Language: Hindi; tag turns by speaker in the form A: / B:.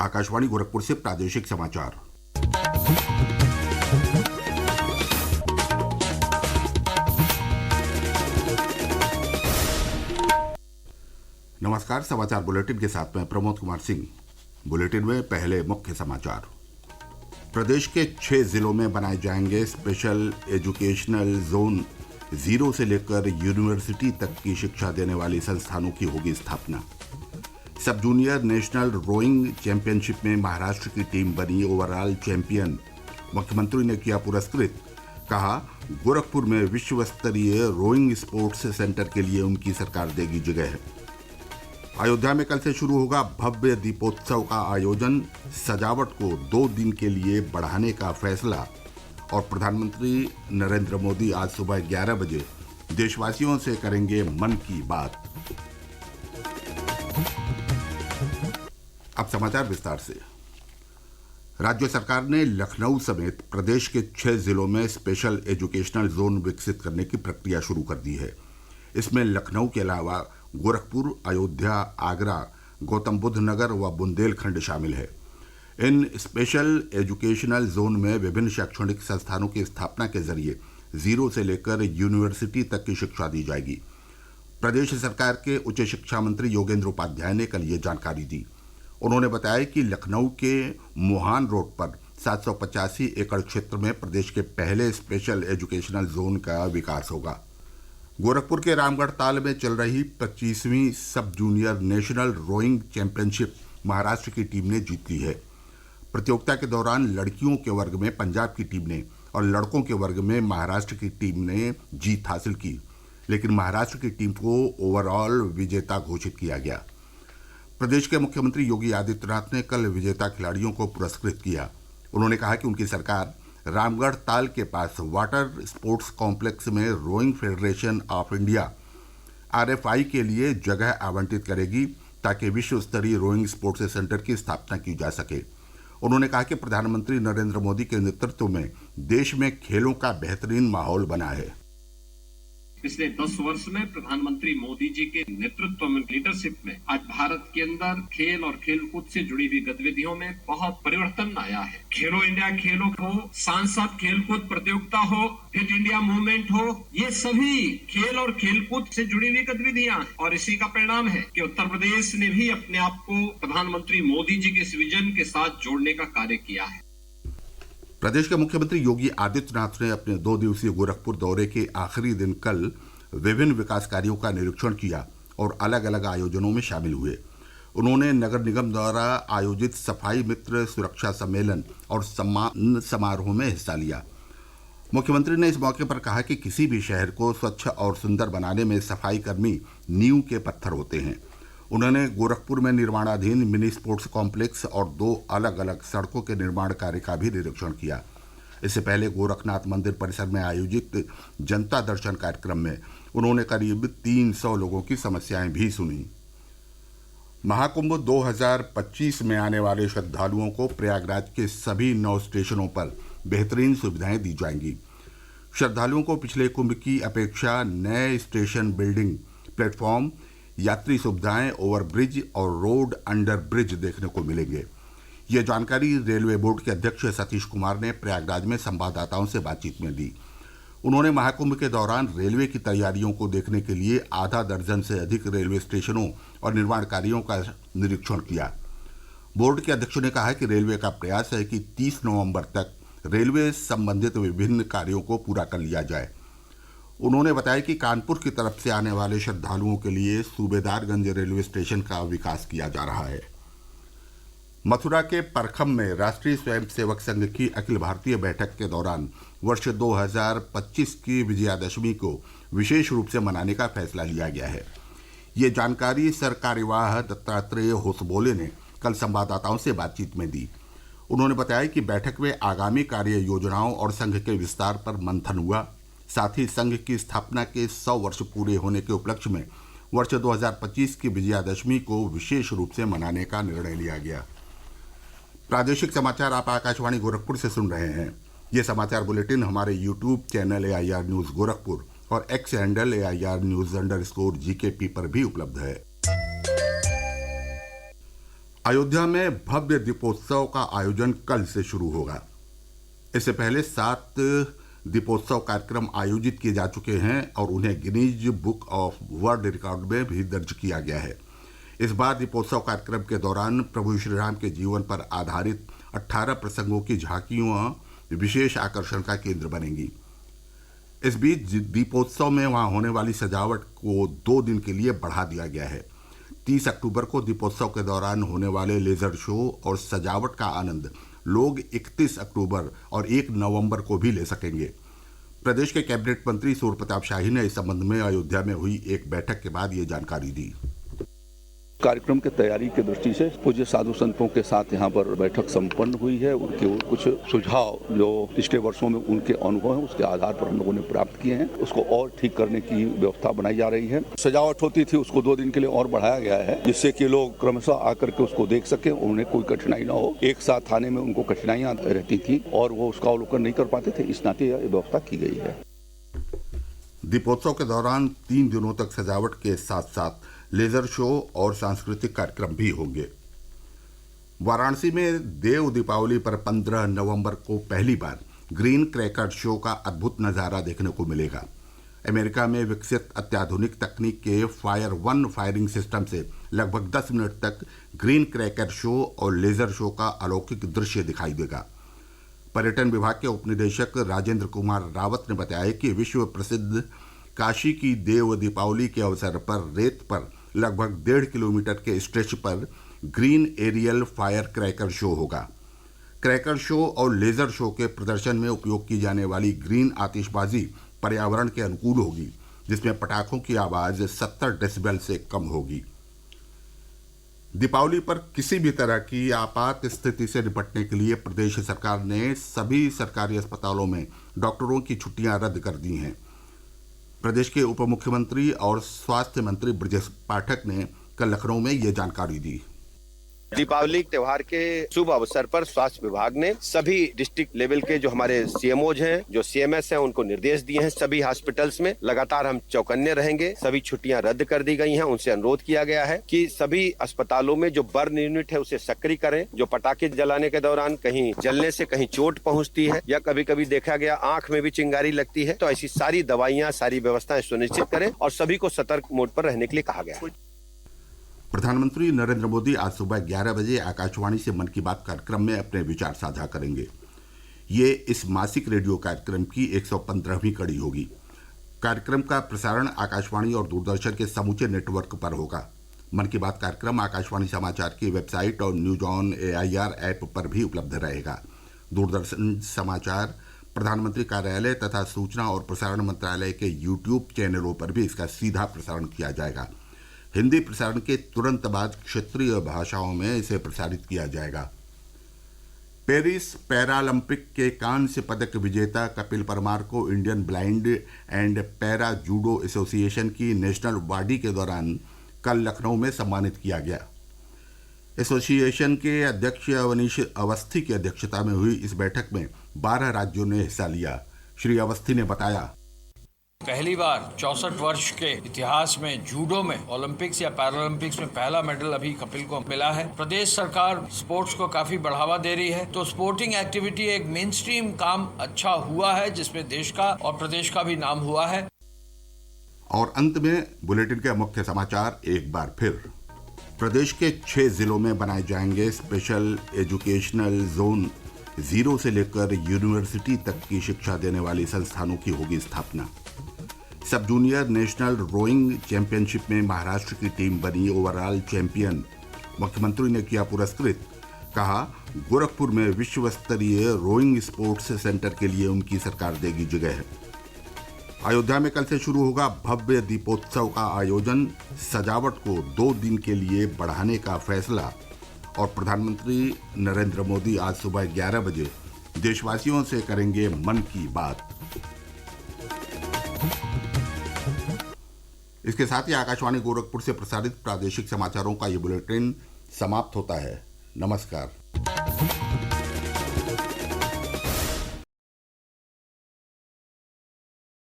A: आकाशवाणी गोरखपुर से प्रादेशिक समाचार। नमस्कार। समाचार बुलेटिन के साथ मैं प्रमोद कुमार सिंह। बुलेटिन में पहले मुख्य समाचार। प्रदेश के 6 जिलों में बनाए जाएंगे स्पेशल एजुकेशनल जोन। 0 से लेकर यूनिवर्सिटी तक की शिक्षा देने वाली संस्थानों की होगी स्थापना। सब जूनियर नेशनल रोइंग चैंपियनशिप में महाराष्ट्र की टीम बनी ओवरऑल चैंपियन। मुख्यमंत्री ने किया पुरस्कृत। कहा, गोरखपुर में विश्व स्तरीय रोइंग स्पोर्ट्स सेंटर के लिए उनकी सरकार देगी जगह। अयोध्या में कल से शुरू होगा भव्य दीपोत्सव का आयोजन। सजावट को 2 दिन के लिए बढ़ाने का फैसला। और प्रधानमंत्री नरेंद्र मोदी आज सुबह 11 बजे देशवासियों से करेंगे मन की बात। अब समाचार विस्तार से। राज्य सरकार ने लखनऊ समेत प्रदेश के 6 जिलों में स्पेशल एजुकेशनल जोन विकसित करने की प्रक्रिया शुरू कर दी है। इसमें लखनऊ के अलावा गोरखपुर, अयोध्या, आगरा, गौतम बुद्ध नगर व बुंदेलखंड शामिल है। इन स्पेशल एजुकेशनल जोन में विभिन्न शैक्षणिक संस्थानों की स्थापना के जरिए 0 से लेकर यूनिवर्सिटी तक की शिक्षा दी जाएगी। प्रदेश सरकार के उच्च शिक्षा मंत्री योगेंद्र उपाध्याय ने कल ये जानकारी दी। उन्होंने बताया कि लखनऊ के मुहान रोड पर 785 एकड़ क्षेत्र में प्रदेश के पहले स्पेशल एजुकेशनल जोन का विकास होगा। गोरखपुर के रामगढ़ ताल में चल रही 25वीं sub junior national rowing championship Maharashtra की टीम ने जीत ली है। प्रतियोगिता के दौरान लड़कियों के वर्ग में पंजाब की टीम ने और लड़कों के वर्ग में महाराष्ट्र की टीम ने जीत हासिल की, लेकिन महाराष्ट्र की टीम को ओवरऑल विजेता घोषित किया गया। प्रदेश के मुख्यमंत्री योगी आदित्यनाथ ने कल विजेता खिलाड़ियों को पुरस्कृत किया। उन्होंने कहा कि उनकी सरकार रामगढ़ ताल के पास वाटर स्पोर्ट्स कॉम्प्लेक्स में rowing federation of India RFI के लिए जगह आवंटित करेगी ताकि विश्व स्तरीय रोइंग स्पोर्ट्स सेंटर की स्थापना की जा सके। उन्होंने कहा कि प्रधानमंत्री नरेंद्र मोदी के नेतृत्व में देश में खेलों का बेहतरीन माहौल बना है।
B: पिछले 10 वर्ष में प्रधानमंत्री मोदी जी के नेतृत्व में लीडरशिप में आज भारत के अंदर खेल और खेलकूद से जुड़ी हुई गतिविधियों में बहुत परिवर्तन आया है। खेलो इंडिया खेलों हो, सांसद खेलकूद प्रतियोगिता हो, फिट इंडिया मूवमेंट हो, ये सभी खेल और खेलकूद से जुड़ी हुई गतिविधियां हैं। और इसी का परिणाम है कि उत्तर प्रदेश ने भी अपने आप को प्रधानमंत्री मोदी जी के इस विजन के साथ जोड़ने का कार्य किया है।
A: प्रदेश के मुख्यमंत्री योगी आदित्यनाथ ने अपने 2 दिवसीय गोरखपुर दौरे के आखिरी दिन कल विभिन्न विकास कार्यों का निरीक्षण किया और अलग अलग आयोजनों में शामिल हुए। उन्होंने नगर निगम द्वारा आयोजित सफाई मित्र सुरक्षा सम्मेलन और सम्मान समारोह में हिस्सा लिया। मुख्यमंत्री ने इस मौके पर कहा कि किसी भी शहर को स्वच्छ और सुंदर बनाने में सफाई कर्मी नींव के पत्थर होते हैं। उन्होंने गोरखपुर में निर्माणाधीन मिनी स्पोर्ट्स कॉम्प्लेक्स और 2 अलग अलग सड़कों के निर्माण कार्य का भी निरीक्षण किया। इससे पहले गोरखनाथ मंदिर परिसर में आयोजित जनता दर्शन कार्यक्रम में उन्होंने करीब 300 लोगों की समस्याएं भी सुनी। महाकुंभ 2025 में आने वाले श्रद्धालुओं को प्रयागराज के सभी 9 स्टेशनों पर बेहतरीन सुविधाएं दी जाएंगी। श्रद्धालुओं को पिछले कुंभ की अपेक्षा नए स्टेशन बिल्डिंग, प्लेटफॉर्म, यात्री सुविधाएं, ओवरब्रिज और रोड अंडर ब्रिज देखने को मिलेंगे। ये जानकारी रेलवे बोर्ड के अध्यक्ष सतीश कुमार ने प्रयागराज में संवाददाताओं से बातचीत में दी। उन्होंने महाकुंभ के दौरान रेलवे की तैयारियों को देखने के लिए आधा दर्जन से अधिक रेलवे स्टेशनों और निर्माण कार्यों का निरीक्षण किया। बोर्ड के अध्यक्ष ने कहा कि रेलवे का प्रयास है कि 30 नवंबर तक रेलवे संबंधित विभिन्न कार्यों को पूरा कर लिया जाए। उन्होंने बताया कि कानपुर की तरफ से आने वाले श्रद्धालुओं के लिए सूबेदारगंज रेलवे स्टेशन का विकास किया जा रहा है। मथुरा के परखम में राष्ट्रीय स्वयंसेवक संघ की अखिल भारतीय बैठक के दौरान वर्ष 2025 की विजयादशमी को विशेष रूप से मनाने का फैसला लिया गया है। ये जानकारी सरकार्यवाह दत्तात्रेय होसबोले ने कल संवाददाताओं से बातचीत में दी। उन्होंने बताया कि बैठक में आगामी कार्य योजनाओं और संघ के विस्तार पर मंथन हुआ। साथ ही संघ की स्थापना के 100 वर्ष पूरे होने के उपलक्ष्य में वर्ष 2025 की विजयादशमी को विशेष रूप से मनाने का निर्णय लिया गया। प्रादेशिक समाचार आप आकाशवाणी गोरखपुर से सुन रहे हैं। ये समाचार बुलेटिन हमारे YouTube channel AIR news Gorakhpur और X handle AIR news _GKP पर भी उपलब्ध है। अयोध्या में भव्य दीपोत्सव का आयोजन कल से शुरू होगा। इससे पहले 7 दीपोत्सव कार्यक्रम आयोजित किए जा चुके हैं और उन्हें Guinness book of world record में भी दर्ज किया गया है। इस बार दीपोत्सव कार्यक्रम के दौरान प्रभु श्री राम के जीवन पर आधारित 18 प्रसंगों की झांकियां विशेष आकर्षण का केंद्र बनेंगी। इस बीच दीपोत्सव में वहां होने वाली सजावट को 2 दिन के लिए बढ़ा दिया गया है। 30 अक्टूबर को दीपोत्सव के दौरान होने वाले लेजर शो और सजावट का आनंद लोग 31 अक्टूबर और 1 नवंबर को भी ले सकेंगे। प्रदेश के कैबिनेट मंत्री सूर्य प्रताप शाही ने इस संबंध में अयोध्या में हुई एक बैठक के बाद ये जानकारी दी।
C: कार्यक्रम की तैयारी की दृष्टि से पूज्य साधु संतों के साथ यहाँ पर बैठक संपन्न हुई है। उनके कुछ सुझाव जो पिछले वर्षों में उनके अनुभव हैं उसके आधार पर हम लोगों ने प्राप्त किए हैं, उसको और ठीक करने की व्यवस्था बनाई जा रही है। सजावट होती थी उसको 2 दिन के लिए और बढ़ाया गया है, जिससे कि लोग क्रमशः आकर के उसको देख सके, उन्हें कोई कठिनाई ना हो। एक साथ आने में उनको कठिनाइयां रहती थी और वो उसका अवलोकन नहीं कर पाते थे, इस नाते यह व्यवस्था की गई है।
A: दीपोत्सव के दौरान 3 दिनों तक सजावट के साथ साथ लेजर शो और सांस्कृतिक कार्यक्रम भी होंगे। वाराणसी में देव दीपावली पर 15 नवंबर को पहली बार ग्रीन क्रैकर शो का अद्भुत नज़ारा देखने को मिलेगा। अमेरिका में विकसित अत्याधुनिक तकनीक के फायर 1 फायरिंग सिस्टम से लगभग 10 मिनट तक ग्रीन क्रैकर शो और लेजर शो का अलौकिक दृश्य दिखाई देगा। पर्यटन विभाग के उपनिदेशक राजेंद्र कुमार रावत ने बताया कि विश्व प्रसिद्ध काशी की देव दीपावली के अवसर पर रेत पर लगभग 1.5 किलोमीटर के स्ट्रेच पर green aerial fire cracker show होगा। क्रैकर शो और लेजर शो के प्रदर्शन में उपयोग की जाने वाली ग्रीन आतिशबाजी पर्यावरण के अनुकूल होगी, जिसमें पटाखों की आवाज़ 70 डेसिबल से कम होगी। दीपावली पर किसी भी तरह की आपात स्थिति से निपटने के लिए प्रदेश सरकार ने सभी सरकारी अस्पतालों में डॉक्टरों की छुट्टियां रद्द कर दी हैं। प्रदेश के उप मुख्यमंत्री और स्वास्थ्य मंत्री ब्रजेश पाठक ने कल लखनऊ में ये जानकारी दी।
D: दीपावली त्योहार के शुभ अवसर पर स्वास्थ्य विभाग ने सभी डिस्ट्रिक्ट लेवल के जो हमारे सीएमओज हैं, जो सीएमएस हैं, उनको निर्देश दिए हैं। सभी हॉस्पिटल्स में लगातार हम चौकन्ने रहेंगे। सभी छुट्टियां रद्द कर दी गई हैं। उनसे अनुरोध किया गया है कि सभी अस्पतालों में जो बर्न यूनिट है उसे सक्रिय करें। जो पटाखे जलाने के दौरान कहीं जलने से कहीं चोट पहुंचती है या कभी कभी देखा गया आंख में भी चिंगारी लगती है, तो ऐसी सारी दवाइयां, सारी व्यवस्थाएं सुनिश्चित करें और सभी को सतर्क मोड पर रहने के लिए कहा गया है।
A: प्रधानमंत्री नरेंद्र मोदी आज सुबह 11 बजे आकाशवाणी से मन की बात कार्यक्रम में अपने विचार साझा करेंगे। ये इस मासिक रेडियो कार्यक्रम की 115वीं कड़ी होगी। कार्यक्रम का प्रसारण आकाशवाणी और दूरदर्शन के समूचे नेटवर्क पर होगा। मन की बात कार्यक्रम आकाशवाणी समाचार की वेबसाइट और न्यूज ऑन एआईआर ऐप पर भी उपलब्ध रहेगा। दूरदर्शन समाचार, प्रधानमंत्री कार्यालय तथा सूचना और प्रसारण मंत्रालय के यूट्यूब चैनलों पर भी इसका सीधा प्रसारण किया जाएगा। हिंदी प्रसारण के तुरंत बाद क्षेत्रीय भाषाओं में इसे प्रसारित किया जाएगा। पेरिस पैरालंपिक के कांस्य पदक विजेता कपिल परमार को Indian blind and para judo association की नेशनल वाडी के दौरान कल लखनऊ में सम्मानित किया गया। एसोसिएशन के अध्यक्ष अवनीश अवस्थी की अध्यक्षता में हुई इस बैठक में 12 राज्यों ने हिस्सा लिया। श्री अवस्थी ने बताया,
E: पहली बार 64 वर्ष के इतिहास में जूडो में ओलंपिक्स या पैरालंपिक्स में पहला मेडल अभी कपिल को मिला है। प्रदेश सरकार स्पोर्ट्स को काफी बढ़ावा दे रही है, तो स्पोर्टिंग एक्टिविटी एक मेन स्ट्रीम काम अच्छा हुआ है, जिसमें देश का और प्रदेश का भी नाम हुआ है।
A: और अंत में बुलेटिन के मुख्य समाचार एक बार फिर। प्रदेश के 6 जिलों में बनाए जाएंगे स्पेशल एजुकेशनल जोन। 0 से लेकर यूनिवर्सिटी तक की शिक्षा देने वाली संस्थानों की होगी स्थापना। सब जूनियर नेशनल रोइंग चैंपियनशिप में महाराष्ट्र की टीम बनी ओवरऑल चैंपियन। मुख्यमंत्री ने किया पुरस्कृत। कहा, गोरखपुर में विश्व स्तरीय रोइंग स्पोर्ट्स सेंटर के लिए उनकी सरकार देगी जगह। अयोध्या में कल से शुरू होगा भव्य दीपोत्सव का आयोजन। सजावट को 2 दिन के लिए बढ़ाने का फैसला। और प्रधानमंत्री नरेंद्र मोदी आज सुबह 11 बजे देशवासियों से करेंगे मन की बात। इसके साथ ही आकाशवाणी गोरखपुर से प्रसारित प्रादेशिक समाचारों का ये बुलेटिन समाप्त होता है। नमस्कार।